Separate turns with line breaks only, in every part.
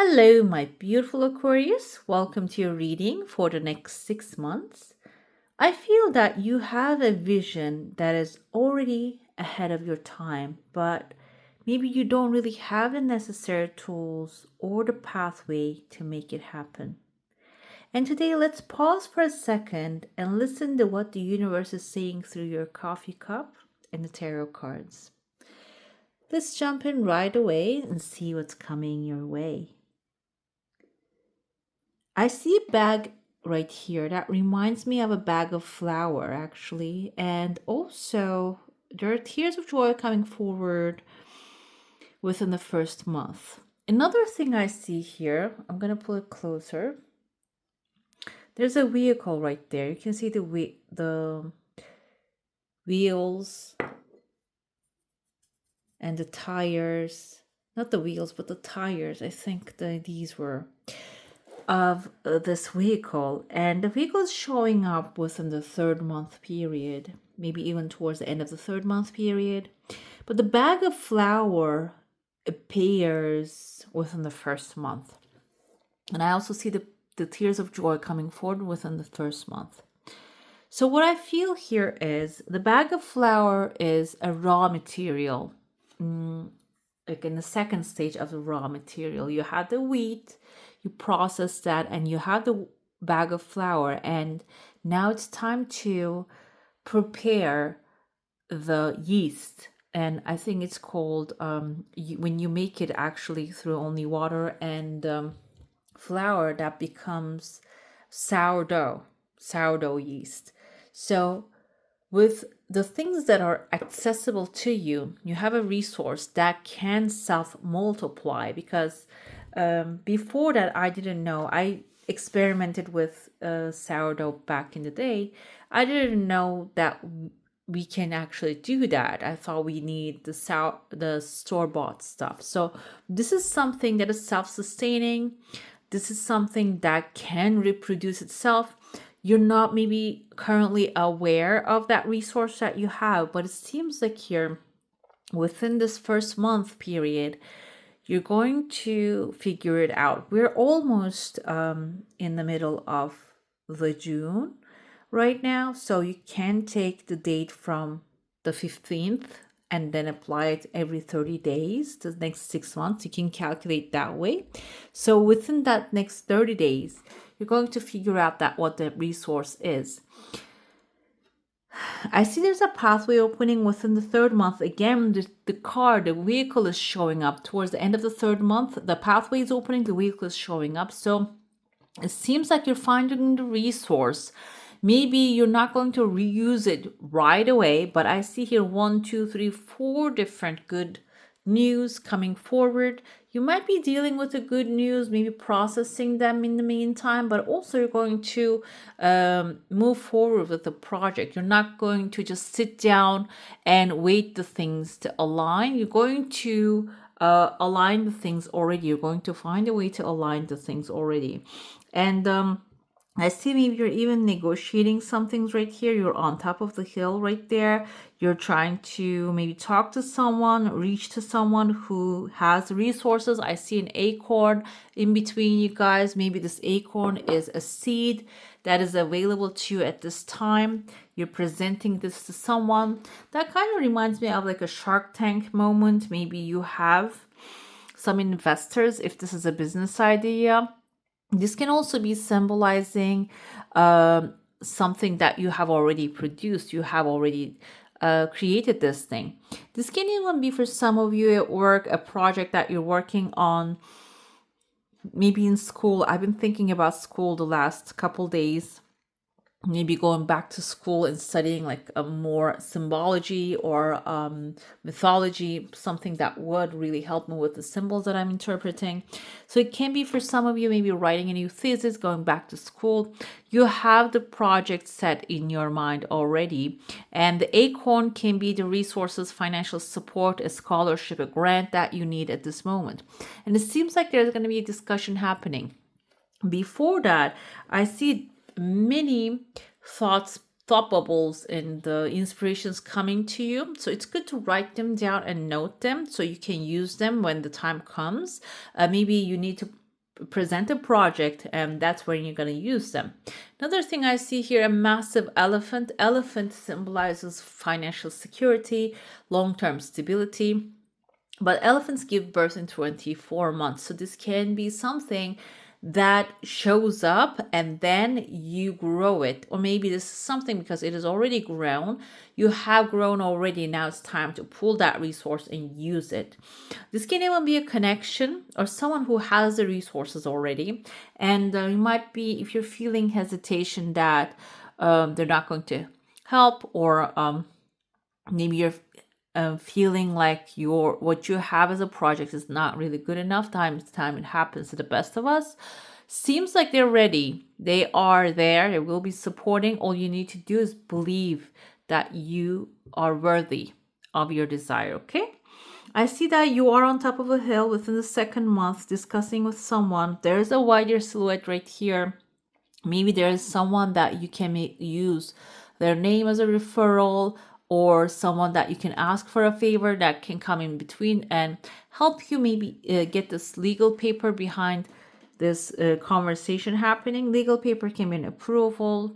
Hello, my beautiful Aquarius. Welcome to your reading for the next 6 months. I feel that you have a vision that is already ahead of your time, but maybe you don't really have the necessary tools or the pathway to make it happen. And today, let's pause for a second and listen to what the universe is saying through your coffee cup and the tarot cards. Let's jump in right away and see what's coming your way. I see a bag right here that reminds me of a bag of flour, actually. And also, there are tears of joy coming forward within the first month. Another thing I see here, I'm going to pull it closer. There's a vehicle right there. You can see the wheels and the tires. Not the wheels, but the tires. I think these were of this vehicle, and the vehicle is showing up within the 3rd month period, maybe even towards the end of the 3rd month period. But the bag of flour appears within the 1st month. And I also see the tears of joy coming forward within the 1st month. So what I feel here is the bag of flour is a raw material. Like in the second stage of the raw material, you had the wheat, you process that, and you have the bag of flour, and now it's time to prepare the yeast. And I think it's called when you make it actually through only water and flour, that becomes sourdough yeast. So with the things that are accessible to you, you have a resource that can self-multiply. Because before that, I didn't know. I experimented with sourdough back in the day. I didn't know that we can actually do that. I thought we need the store-bought stuff. So this is something that is self-sustaining. This is something that can reproduce itself. You're not maybe currently aware of that resource that you have, but it seems like here within this 1st month period, you're going to figure it out. We're almost in the middle of the June right now, so you can take the date from the 15th and then apply it every 30 days, the next 6 months. You can calculate that way. So within that next 30 days, you're going to figure out that what the resource is. I see there's a pathway opening within the 3rd month. Again, the vehicle is showing up towards the end of the 3rd month. The pathway is opening, the vehicle is showing up. So it seems like you're finding the resource. Maybe you're not going to reuse it right away, but I see here 1, 2, 3, 4 different good news coming forward. You might be dealing with the good news, maybe processing them in the meantime, but also you're going to move forward with the project. You're not going to just sit down and wait the things to align. You're going to align the things already. You're going to find a way to align the things already. And I see maybe you're even negotiating some things right here. You're on top of the hill right there. You're trying to maybe talk to someone, reach to someone who has resources. I see an acorn in between you guys. Maybe this acorn is a seed that is available to you at this time. You're presenting this to someone. That kind of reminds me of like a Shark Tank moment. Maybe you have some investors if this is a business idea. This can also be symbolizing something that you have already produced. You have already created this thing. This can even be for some of you at work, a project that you're working on, maybe in school. I've been thinking about school the last couple days. Maybe going back to school and studying like a more symbology or mythology, something that would really help me with the symbols that I'm interpreting. So it can be for some of you, maybe writing a new thesis, going back to school. You have the project set in your mind already. And the acorn can be the resources, financial support, a scholarship, a grant that you need at this moment. And it seems like there's going to be a discussion happening. Before that, I see many thought bubbles and the inspirations coming to you. So it's good to write them down and note them so you can use them when the time comes. Maybe you need to present a project, and that's where you're going to use them. Another thing I see here, a massive elephant. Elephant symbolizes financial security, long-term stability, but elephants give birth in 24 months. So this can be something that shows up and then you grow it. Or maybe this is something because it is already grown. You have grown already. Now it's time to pull that resource and use it. This can even be a connection or someone who has the resources already. And you might be, if you're feeling hesitation that they're not going to help, or maybe you're feeling like what you have as a project is not really good enough. Time to time it happens to the best of us. Seems like they're ready. They are there. They will be supporting. All you need to do is believe that you are worthy of your desire. Okay. I see that you are on top of a hill within the second month discussing with someone. There's a wider silhouette right here. Maybe there is someone that you can use their name as a referral, or someone that you can ask for a favor that can come in between and help you maybe get this legal paper behind this conversation happening. Legal paper can be an approval,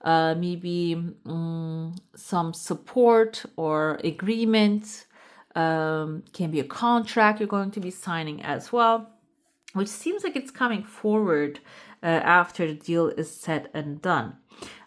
maybe some support or agreement, can be a contract you're going to be signing as well, which seems like it's coming forward after the deal is said and done.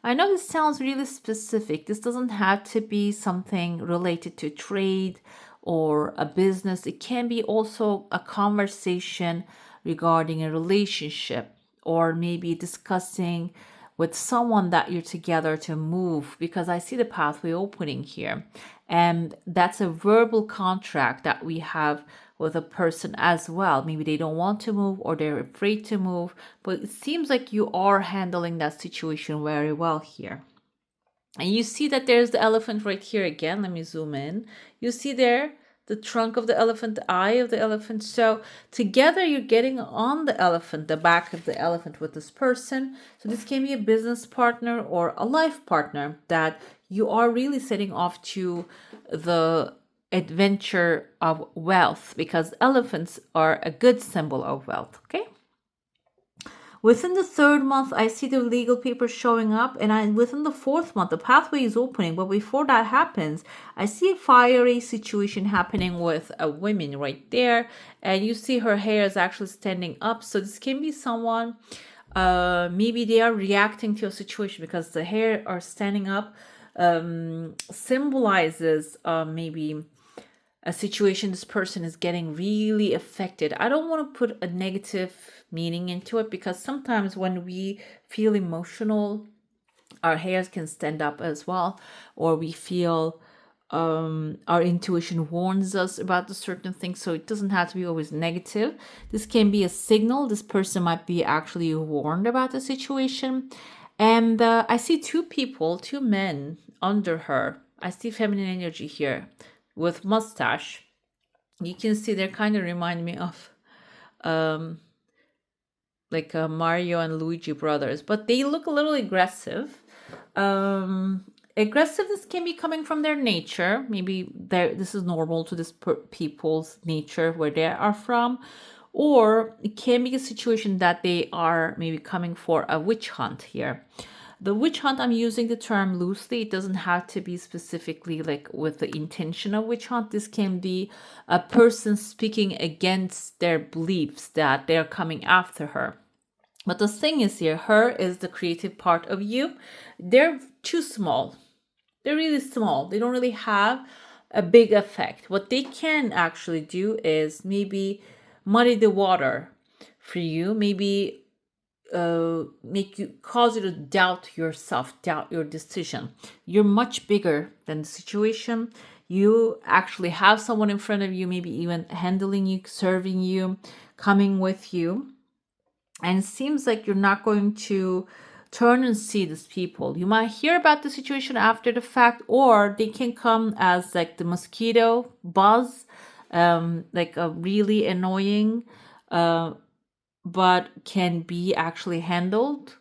I know this sounds really specific. This doesn't have to be something related to trade or a business. It can be also a conversation regarding a relationship, or maybe discussing with someone that you're together to move, because I see the pathway opening here. And that's a verbal contract that we have with a person as well. Maybe they don't want to move or they're afraid to move, but it seems like you are handling that situation very well here. And you see that there's the elephant right here again. Let me zoom in. You see there the trunk of the elephant, the eye of the elephant. So together you're getting on the elephant, the back of the elephant with this person. So this can be a business partner or a life partner that you are really setting off to the adventure of wealth, because elephants are a good symbol of wealth. Okay. Within the third month, I see the legal papers showing up, and within the fourth month, the pathway is opening. But before that happens, I see a fiery situation happening with a woman right there, and you see her hair is actually standing up. So this can be someone, maybe they are reacting to a situation because the hair are standing up, symbolizes maybe a situation this person is getting really affected. I don't want to put a negative meaning into it, because sometimes when we feel emotional, our hairs can stand up as well, or we feel our intuition warns us about a certain thing. So it doesn't have to be always negative. This can be a signal. This person might be actually warned about the situation. And I see two people, two men under her. I see feminine energy here with mustache. You can see they kind of remind me of like Mario and Luigi brothers, but they look a little aggressive. Aggressiveness can be coming from their nature. Maybe this is normal to this people's nature where they are from, or it can be a situation that they are maybe coming for a witch hunt here. The witch hunt, I'm using the term loosely. It doesn't have to be specifically like with the intention of witch hunt. This can be a person speaking against their beliefs that they're coming after her. But the thing is here, her is the creative part of you. They're too small. They're really small. They don't really have a big effect. What they can actually do is maybe muddy the water for you, maybe cause you to doubt yourself, doubt your decision. You're much bigger than the situation. You actually have someone in front of you, maybe even handling you, serving you, coming with you. And it seems like you're not going to turn and see these people. You might hear about the situation after the fact, or they can come as like the mosquito buzz, like a really annoying, but can be actually handled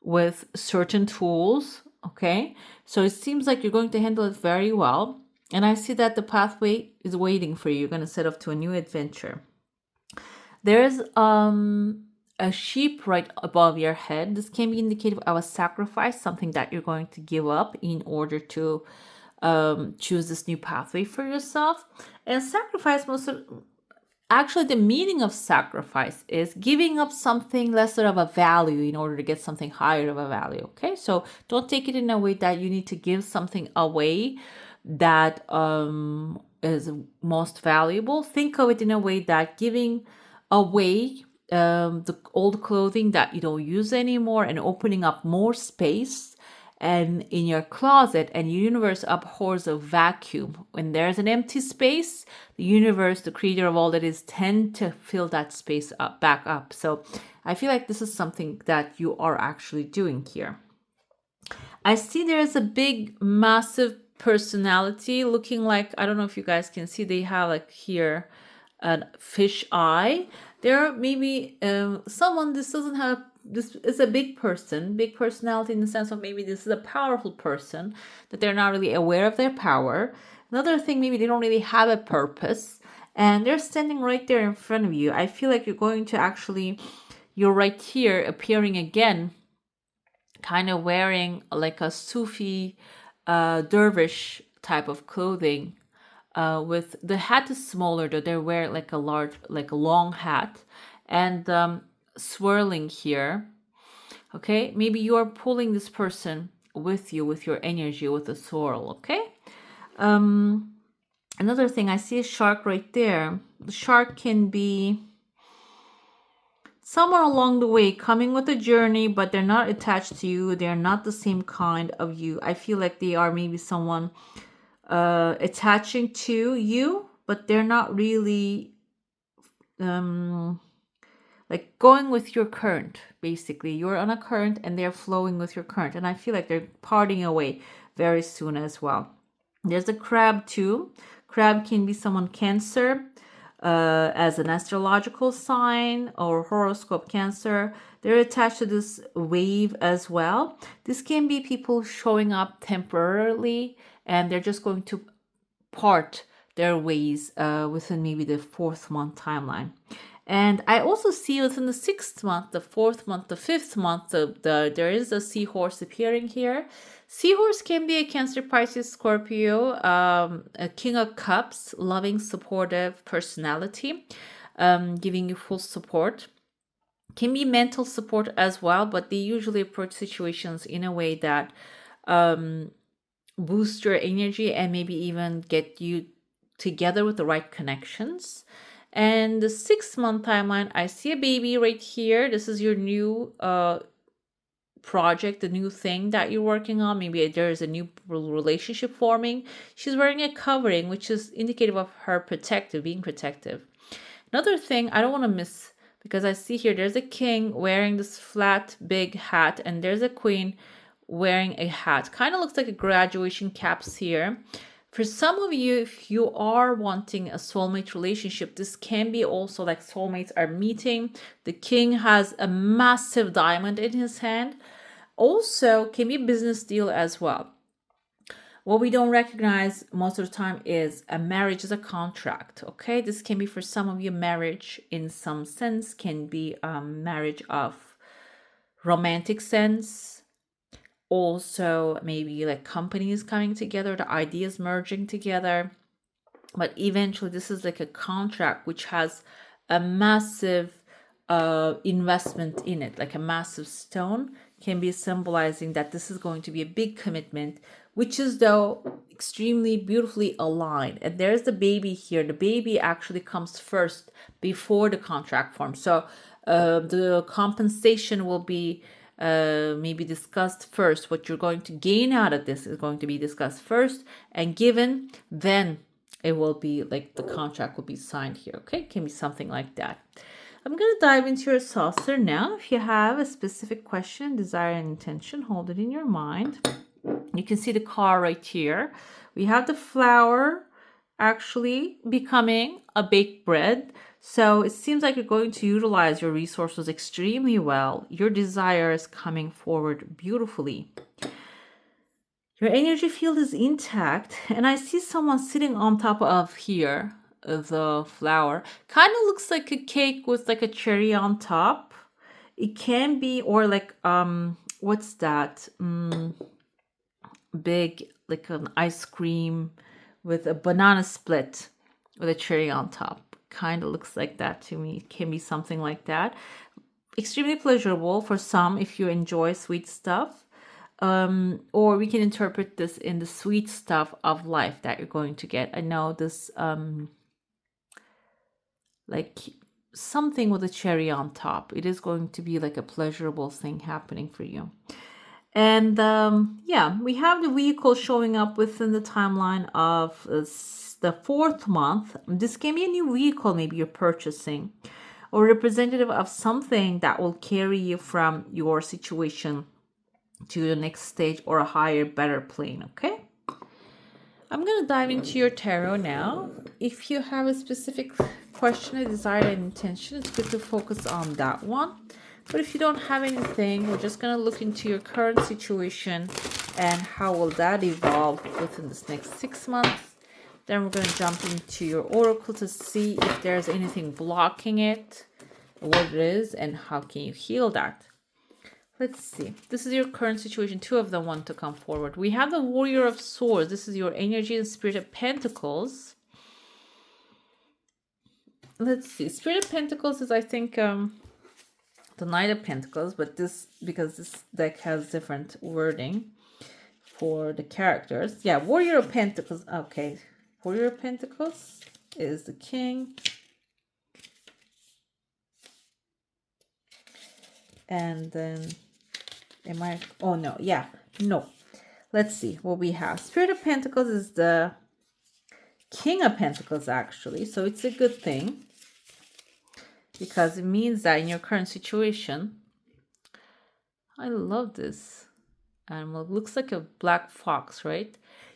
with certain tools. Okay, so it seems like you're going to handle it very well. And I see that the pathway is waiting for you. You're going to set off to a new adventure. There's a sheep right above your head. This can be indicative of a sacrifice, something that you're going to give up in order to choose this new pathway for yourself. And sacrifice, actually, the meaning of sacrifice is giving up something lesser of a value in order to get something higher of a value. Okay, so don't take it in a way that you need to give something away that is most valuable. Think of it in a way that giving away the old clothing that you don't use anymore and opening up more space and in your closet, and universe abhors a vacuum. When there's an empty space, the universe, the creator of all that is, tend to fill that space up back up. So I feel like this is something that you are actually doing here. I see there's a big massive personality looking like, I don't know if you guys can see, they have like here a fish eye. There may be someone, this doesn't have, this is a big person, big personality in the sense of maybe this is a powerful person that they're not really aware of their power. Another thing, maybe they don't really have a purpose and they're standing right there in front of you. I feel like you're going to actually, you're right here appearing again, kind of wearing like a Sufi dervish type of clothing. With the hat is smaller though, they wear like a long hat and swirling here. Okay, maybe you are pulling this person with you with your energy, with the swirl. Okay. Another thing, I see a shark right there. The shark can be somewhere along the way coming with a journey, but they're not attached to you. They're not the same kind of you. I feel like they are maybe someone attaching to you, but they're not really like going with your current. Basically, you're on a current and they're flowing with your current, and I feel like they're parting away very soon as well. There's a crab too. Crab can be someone Cancer, as an astrological sign, or horoscope Cancer. They're attached to this wave as well. This can be people showing up temporarily and they're just going to part their ways within maybe the 4th month timeline. And I also see within the 6th month, the 4th month, the 5th month, there is a seahorse appearing here. Seahorse can be a Cancer, Pisces, Scorpio, a King of Cups, loving, supportive personality, giving you full support. Can be mental support as well, but they usually approach situations in a way that boost your energy and maybe even get you together with the right connections. And the 6th month timeline, I see a baby right here. This is your new project, the new thing that you're working on. Maybe there is a new relationship forming. She's wearing a covering, which is indicative of her being protective. Another thing I don't want to miss, because I see here there's a king wearing this flat big hat and there's a queen wearing a hat. Kind of looks like a graduation caps here. For some of you, if you are wanting a soulmate relationship, this can be also like soulmates are meeting. The king has a massive diamond in his hand. Also, can be a business deal as well. What we don't recognize most of the time is a marriage is a contract. Okay, this can be for some of you marriage in some sense, can be a marriage of romantic sense. Also, maybe like companies coming together, the ideas merging together. But eventually, this is like a contract which has a massive investment in it, like a massive stone, can be symbolizing that this is going to be a big commitment, which is though extremely beautifully aligned. And there's the baby here. The baby actually comes first before the contract forms. So the compensation will be maybe discussed first. What you're going to gain out of this is going to be discussed first and given, then it will be like the contract will be signed here. Okay, it can be something like that. I'm going to dive into your saucer now. If you have a specific question, desire, and intention, hold it in your mind. You can see the car right here. We have the flower actually becoming a baked bread. So it seems like you're going to utilize your resources extremely well. Your desire is coming forward beautifully. Your energy field is intact. And I see someone sitting on top of the flower. Kind of looks like a cake with like a cherry on top. It can be, or like, what's that? Big, like an ice cream with a banana split with a cherry on top. Kind of looks like that to me. It can be something like that. Extremely pleasurable for some if you enjoy sweet stuff. Or we can interpret this in the sweet stuff of life that you're going to get. I know this, like something with a cherry on top. It is going to be like a pleasurable thing happening for you. And yeah, we have the vehicle showing up within the timeline of the 4th month. This can be a new vehicle, maybe you're purchasing, or representative of something that will carry you from your situation to the next stage or a higher, better plane. Okay. I'm going to dive into your tarot now. If you have a specific question, a desire, and intention, it's good to focus on that one. But if you don't have anything, we're just going to look into your current situation and how will that evolve within this next 6 months. Then we're going to jump into your oracle to see if there's anything blocking it, what it is, and how can you heal that. Let's see. This is your current situation. 2 of them want to come forward. We have the Warrior of Swords. This is your energy and Spirit of Pentacles. Let's see. Spirit of Pentacles is, I think, the Knight of Pentacles, but this, because this deck has different wording for the characters. Yeah, Warrior of Pentacles. Okay. Warrior of Pentacles is the King. And then, oh no, yeah, no. Let's see what we have. Spirit of Pentacles is the King of Pentacles, actually. So it's a good thing, because it means that in your current situation, I love this animal. It looks like a black fox, right?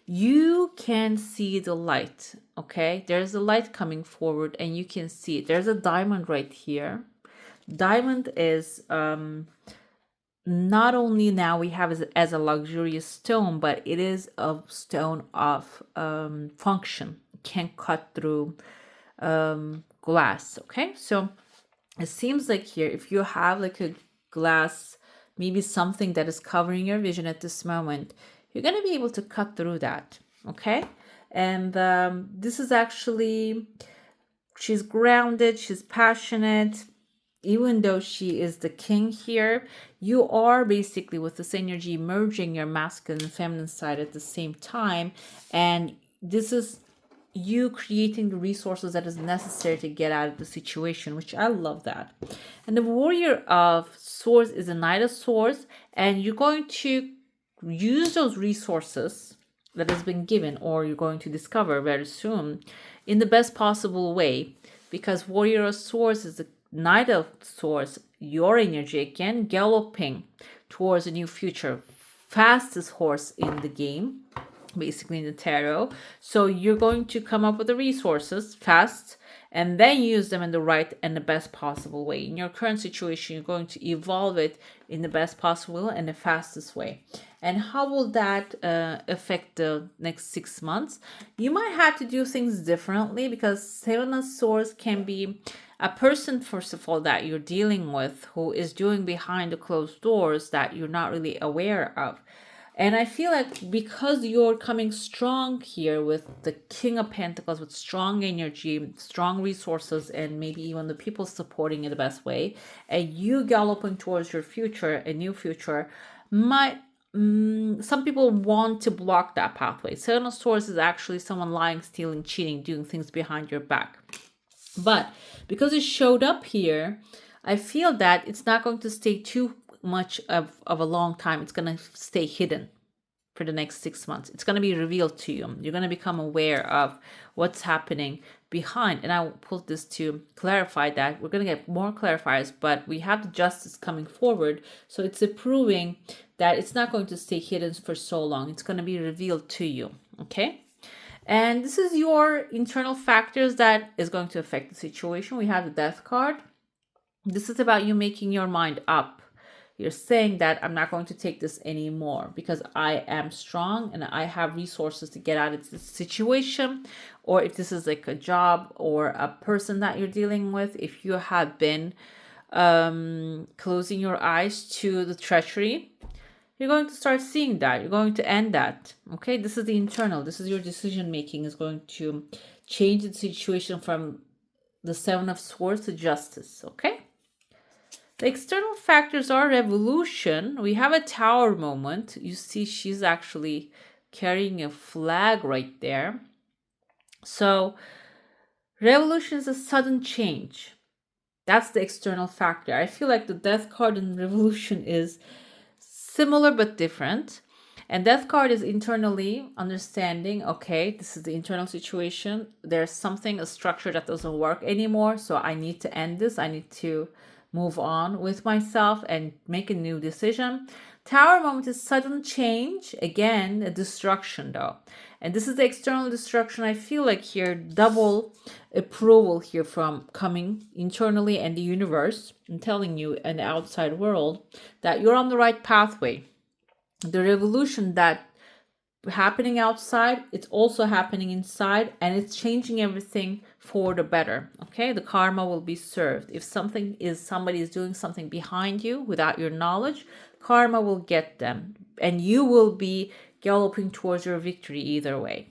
You can see the light, okay? There's a light coming forward and you can see it. There's a diamond right here. Diamond is not only now we have as a luxurious stone, but it is a stone of function. It can cut through glass, okay? So it seems like here, if you have like a glass, maybe something that is covering your vision at this moment, you're going to be able to cut through that, okay? And this is actually, she's grounded, she's passionate. Even though she is the king here, you are basically with this energy merging your masculine and feminine side at the same time. And this is you creating the resources that is necessary to get out of the situation, which I love that. And the Warrior of Swords is a Knight of Swords, and you're going to use those resources that has been given, or you're going to discover very soon, in the best possible way, because Warrior of Swords is the Knight of Swords, your energy again, galloping towards a new future, fastest horse in the game, basically in the tarot. So you're going to come up with the resources fast and then use them in the right and the best possible way. In your current situation, you're going to evolve it in the best possible and the fastest way. And how will that affect the next 6 months? You might have to do things differently, because 7 of Swords can be a person, first of all, that you're dealing with who is doing behind the closed doors that you're not really aware of. And I feel like because you're coming strong here with the King of Pentacles, with strong energy, strong resources, and maybe even the people supporting in the best way, and you galloping towards your future, a new future, some people want to block that pathway. Seven of Swords is actually someone lying, stealing, cheating, doing things behind your back. But because it showed up here, I feel that it's not going to stay too much of a long time. It's going to stay hidden for the next 6 months. It's going to be revealed to you. You're going to become aware of what's happening behind. And I will put this to clarify that. We're going to get more clarifiers, but we have the justice coming forward. So it's proving that it's not going to stay hidden for so long. It's going to be revealed to you. Okay. And this is your internal factors that is going to affect the situation. We have the Death card. This is about you making your mind up. You're saying that I'm not going to take this anymore because I am strong and I have resources to get out of this situation. Or if this is like a job or a person that you're dealing with, if you have been closing your eyes to the treachery, you're going to start seeing that. You're going to end that. Okay, this is the internal. This is your decision making is going to change the situation from the Seven of Swords to Justice. Okay. The external factors are revolution. We have a tower moment. You see, she's actually carrying a flag right there. So, revolution is a sudden change. That's the external factor. I feel like the Death card in revolution is similar but different. And Death card is internally understanding, okay, this is the internal situation. There's something, a structure that doesn't work anymore. So I need to end this. I need to move on with myself and make a new decision. Tower moment is sudden change. Again, a destruction though. And this is the external destruction. I feel like here, double approval here from coming internally and the universe and telling you and the outside world that you're on the right pathway. The revolution that happening outside, it's also happening inside, and it's changing everything for the better. Okay, the karma will be served. If somebody is doing something behind you without your knowledge, karma will get them, and you will be galloping towards your victory either way.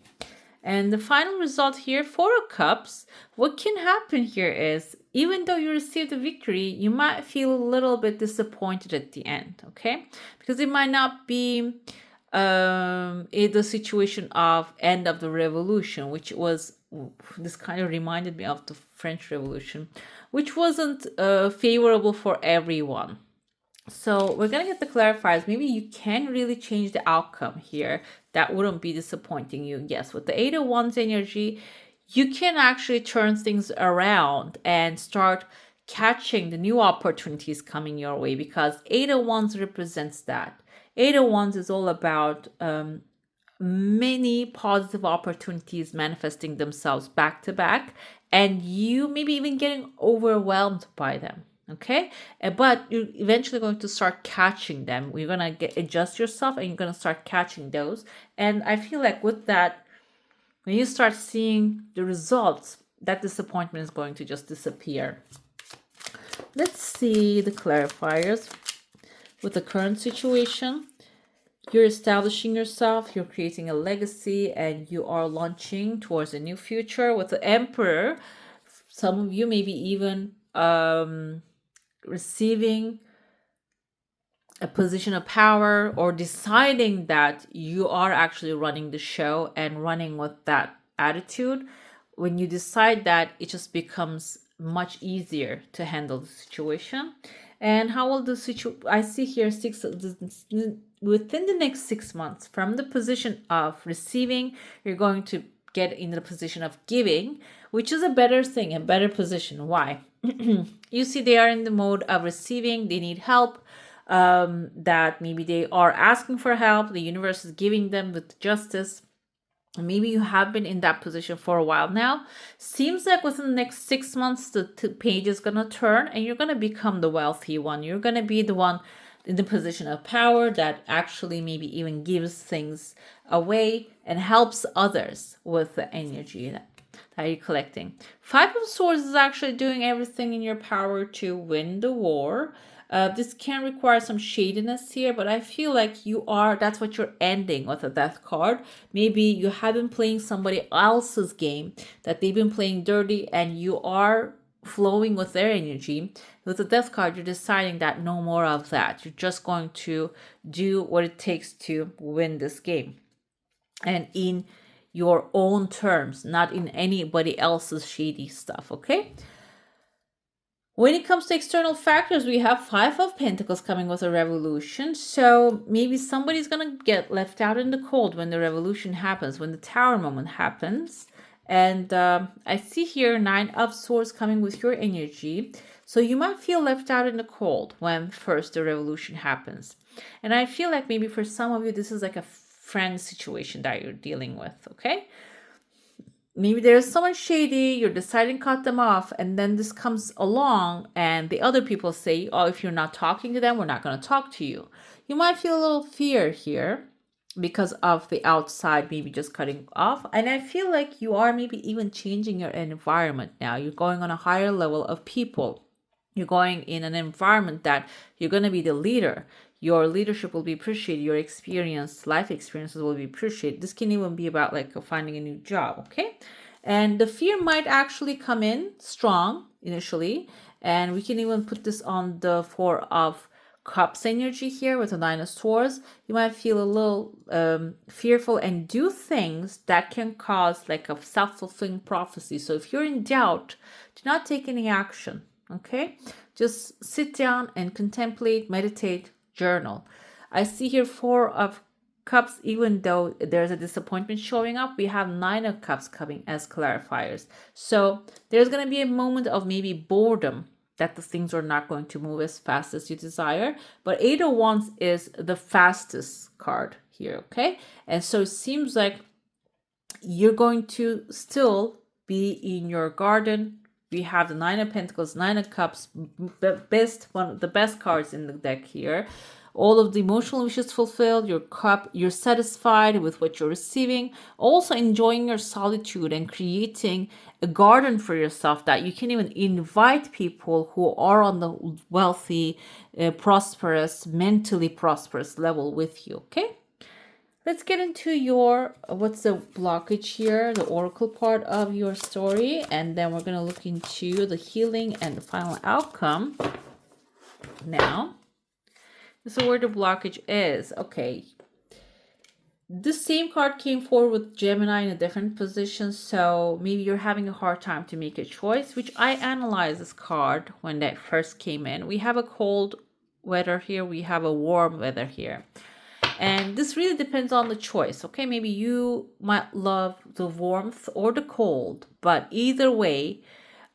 And the final result here, Four of Cups, what can happen here is, even though you received a victory, you might feel a little bit disappointed at the end, okay? Because it might not be in the situation of end of the revolution, which was, this kind of reminded me of the French Revolution, which wasn't favorable for everyone. So we're going to get the clarifiers. Maybe you can really change the outcome here. That wouldn't be disappointing you. Yes, with the 8 of Wands energy, you can actually turn things around and start catching the new opportunities coming your way, because 8 of Wands represents that. 8 of Wands is all about many positive opportunities manifesting themselves back to back, and you maybe even getting overwhelmed by them. Okay, but you're eventually going to start catching them. You're gonna adjust yourself, and you're gonna start catching those. And I feel like with that, when you start seeing the results, that disappointment is going to just disappear. Let's see the clarifiers with the current situation. You're establishing yourself, you're creating a legacy, and you are launching towards a new future. With the Emperor, some of you maybe even receiving a position of power, or deciding that you are actually running the show and running with that attitude. When you decide that, it just becomes much easier to handle the situation. And how will the situation, I see here within the next 6 months, from the position of receiving, you're going to get into the position of giving, which is a better thing, a better position. Why? You see, they are in the mode of receiving. They need help, that maybe they are asking for help. The universe is giving them with justice. Maybe you have been in that position for a while now. Seems like within the next 6 months, the page is going to turn, and you're going to become the wealthy one. You're going to be the one in the position of power that actually maybe even gives things away and helps others with the energy that you're collecting. 5 of Swords is actually doing everything in your power to win the war. This can require some shadiness here, but I feel like that's what you're ending with a Death card. Maybe you have been playing somebody else's game, that they've been playing dirty, and you are flowing with their energy. With the Death card, you're deciding that no more of that. You're just going to do what it takes to win this game, and in your own terms, not in anybody else's shady stuff, okay? When it comes to external factors, we have 5 of Pentacles coming with a revolution. So maybe somebody's going to get left out in the cold when the revolution happens, when the Tower moment happens. And I see here 9 of Swords coming with your energy. So you might feel left out in the cold when first the revolution happens. And I feel like maybe for some of you, this is like a friend situation that you're dealing with, okay? Maybe there's someone shady, you're deciding to cut them off, and then this comes along and the other people say, oh, if you're not talking to them, we're not going to talk to you. You might feel a little fear here because of the outside maybe just cutting off. And I feel like you are maybe even changing your environment now. You're going on a higher level of people. You're going in an environment that you're going to be the leader. Your leadership will be appreciated. Your experience, life experiences will be appreciated. This can even be about like finding a new job, okay? And the fear might actually come in strong initially. And we can even put this on the Four of Cups energy here with the Nine of Swords. You might feel a little fearful and do things that can cause like a self-fulfilling prophecy. So if you're in doubt, do not take any action. Okay, just sit down and contemplate, meditate, journal. I see here Four of Cups. Even though there's a disappointment showing up, we have Nine of Cups coming as clarifiers. So there's going to be a moment of maybe boredom, that the things are not going to move as fast as you desire. But Eight of Wands is the fastest card here, okay? And so it seems like you're going to still be in your garden. We have the Nine of Pentacles, Nine of Cups, one of the best cards in the deck here. All of the emotional wishes fulfilled, your cup, you're satisfied with what you're receiving. Also enjoying your solitude and creating a garden for yourself that you can even invite people who are on the wealthy, prosperous, mentally prosperous level with you, okay? Let's get into your, what's the blockage here, the oracle part of your story, and then we're going to look into the healing and the final outcome. Now, so where the blockage is, okay. The same card came forward with Gemini in a different position, so maybe you're having a hard time to make a choice, which I analyzed this card when that first came in. We have a cold weather here, we have a warm weather here. And this really depends on the choice, okay? Maybe you might love the warmth or the cold, but either way,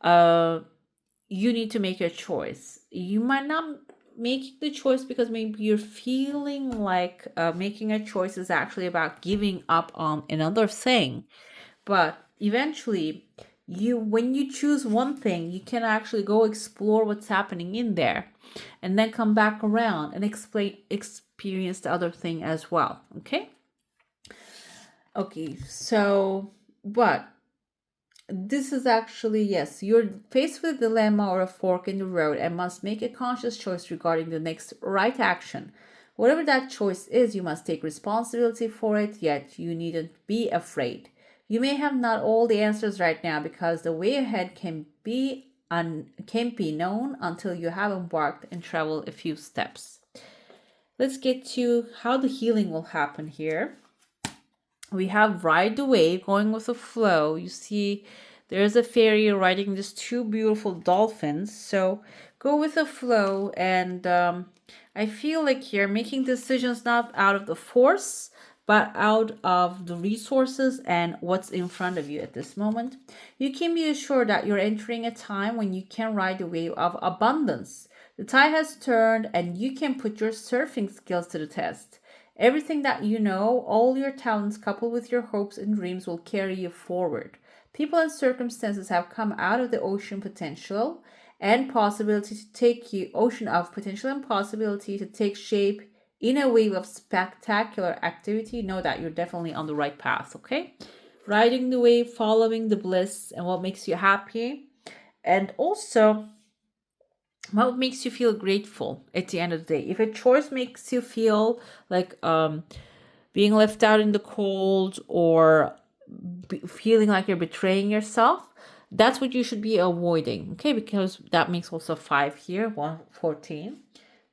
you need to make a choice. You might not make the choice because maybe you're feeling like making a choice is actually about giving up on another thing. But eventually, when you choose one thing, you can actually go explore what's happening in there and then come back around and experience the other thing as well. Okay, so but this is actually, yes, you're faced with a dilemma or a fork in the road and must make a conscious choice regarding the next right action. Whatever that choice is, you must take responsibility for it, yet you needn't be afraid. You may have not all the answers right now because the way ahead can't be known until you have embarked and traveled a few steps. Let's get to how the healing will happen here. We have ride the wave, going with the flow. You see there's a fairy riding these two beautiful dolphins. So go with the flow. And I feel like you're making decisions not out of the force, but out of the resources and what's in front of you at this moment. You can be assured that you're entering a time when you can ride the wave of abundance. The tide has turned and you can put your surfing skills to the test. Everything that you know, all your talents coupled with your hopes and dreams will carry you forward. People and circumstances have come out of the ocean potential and possibility to take you, ocean of potential and possibility to take shape in a wave of spectacular activity. Know that you're definitely on the right path, okay? Riding the wave, following the bliss and what makes you happy. And also, what makes you feel grateful at the end of the day. If a choice makes you feel like being left out in the cold or feeling like you're betraying yourself, that's what you should be avoiding, okay? Because that makes also 5 here, 114,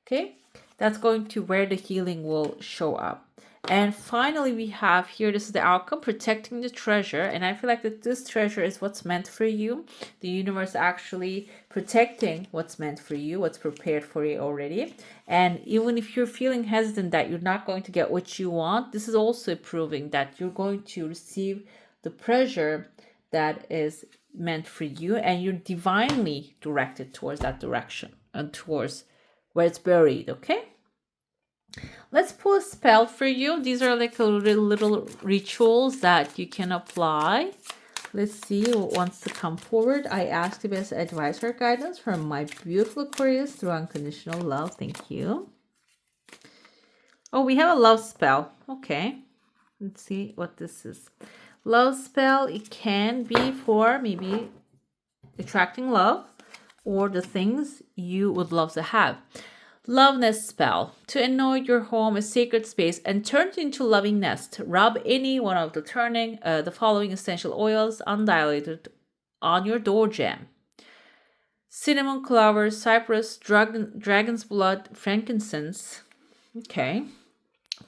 okay? That's going to where the healing will show up. And finally, we have here, this is the outcome, protecting the treasure. And I feel like that this treasure is what's meant for you. The universe actually protecting what's meant for you, what's prepared for you already. And even if you're feeling hesitant that you're not going to get what you want, this is also proving that you're going to receive the treasure that is meant for you. And you're divinely directed towards that direction and towards where it's buried, okay? Let's pull a spell for you. These are like little rituals that you can apply. Let's see what wants to come forward. I ask the best advice or guidance from my beautiful Aquarius through unconditional love. Thank you. Oh, we have a love spell. Okay. Let's see what this is. Love spell. It can be for maybe attracting love. or the things you would love to have. Love nest spell. To anoint your home a sacred space and turn it into loving nest, rub any one of the following essential oils undiluted on your door jamb: cinnamon, clover, cypress, dragon's blood, frankincense. Okay.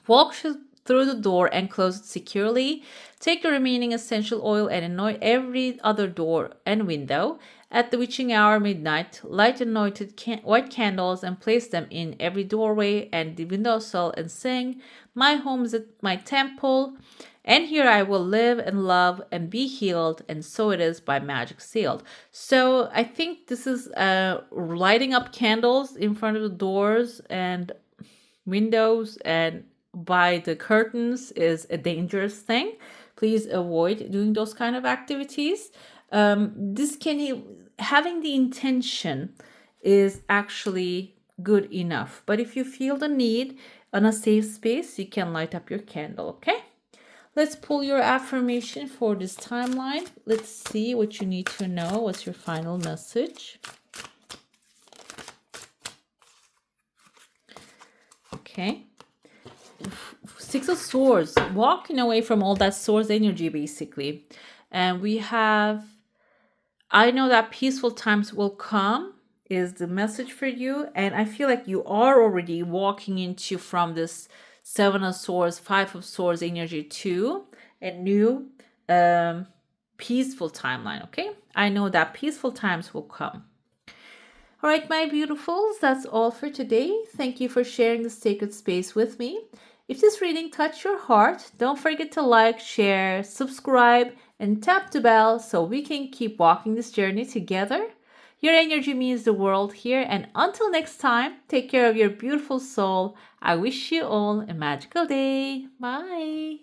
Walk through the door and close it securely. Take the remaining essential oil and anoint every other door and window. At the witching hour midnight, light anointed white candles and place them in every doorway and the windowsill and sing, "My home is my temple, and here I will live and love and be healed, and so it is by magic sealed." So I think this is lighting up candles in front of the doors and windows and by the curtains is a dangerous thing. Please avoid doing those kind of activities. This can having the intention is actually good enough. But if you feel the need on a safe space, you can light up your candle. Okay. Let's pull your affirmation for this timeline. Let's see what you need to know. What's your final message? Okay. Six of Swords, walking away from all that swords energy, basically. And we have, I know that peaceful times will come, is the message for you. And I feel like you are already walking into from this Seven of Swords, Five of Swords energy to a new peaceful timeline, okay? I know that peaceful times will come. All right, my beautifuls, that's all for today. Thank you for sharing the sacred space with me. If this reading touched your heart, don't forget to like, share, subscribe, and tap the bell so we can keep walking this journey together. Your energy means the world here, and until next time, take care of your beautiful soul. I wish you all a magical day. Bye.